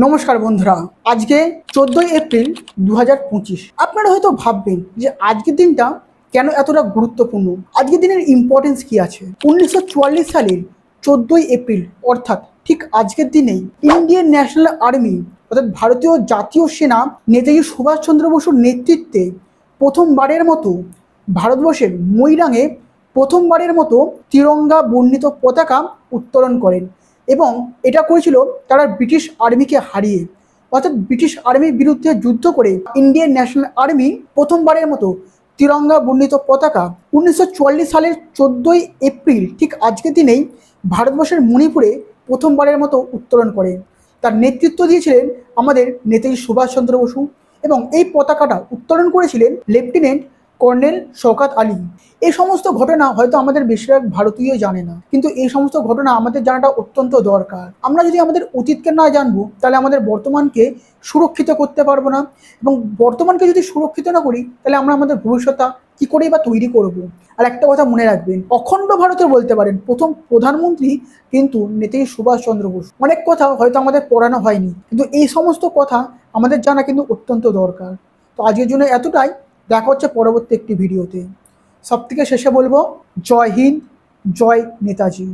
নমস্কার বন্ধুরা, আজকে 14ই এপ্রিল 2025। আপনারা হয়তো ভাববেন যে আজকের দিনটা কেন এতটা গুরুত্বপূর্ণ, আজকের দিনের ইম্পর্টেন্স কি আছে। 1944 সালের 14ই এপ্রিল অর্থাৎ ঠিক আজকের দিনেই ইন্ডিয়ান ন্যাশনাল আর্মি অর্থাৎ ভারতীয় জাতীয় সেনা নেতাজি সুভাষচন্দ্র বসুর নেতৃত্বে প্রথমবারের মতো ভারতবর্ষের ময়রাঙে প্রথমবারের মতো তিরঙ্গা বর্ণিত পতাকা উত্তোলন করেন এবং এটা করেছিল তারা ব্রিটিশ আর্মিকে হারিয়ে। অর্থাৎ ব্রিটিশ আর্মির বিরুদ্ধে যুদ্ধ করে ইন্ডিয়ান ন্যাশনাল আর্মি প্রথমবারের মতো তিরঙ্গা বর্ণিত পতাকা 1944 সালের 14ই এপ্রিল ঠিক আজকের দিনেই ভারতবর্ষের মণিপুরে প্রথমবারের মতো উত্তোলন করে। তার নেতৃত্ব দিয়েছিলেন আমাদের নেতাজি সুভাষচন্দ্র বসু এবং এই পতাকাটা উত্তোলন করেছিলেন লেফটেন্যান্ট কর্নেল শওকত আলী। এই সমস্ত ঘটনা হয়তো আমাদের বেশিরভাগ ভারতীয় জানে না, কিন্তু এই সমস্ত ঘটনা আমাদের জানাটা অত্যন্ত দরকার। আমরা যদি আমাদের অতীতকে না জানবো তাহলে আমাদের বর্তমানকে সুরক্ষিত করতে পারবো না, এবং বর্তমানকে যদি সুরক্ষিত না করি তাহলে আমরা আমাদের ভবিষ্যৎটা কী করেই বা তৈরি করব। আর একটা কথা মনে রাখবেন, অখণ্ড ভারতের বলতে পারেন প্রথম প্রধানমন্ত্রী কিন্তু নেতাজি সুভাষচন্দ্র বসু। অনেক কথা হয়তো আমাদের পড়ানো হয়নি, কিন্তু এই সমস্ত কথা আমাদের জানা কিন্তু অত্যন্ত দরকার। তো আজকের জন্য এতটাই। দেখা হচ্ছে পরবর্তী একটি ভিডিওতে। সব থেকে শেষে বলবো, জয় হিন্দ, জয় নেতাজি।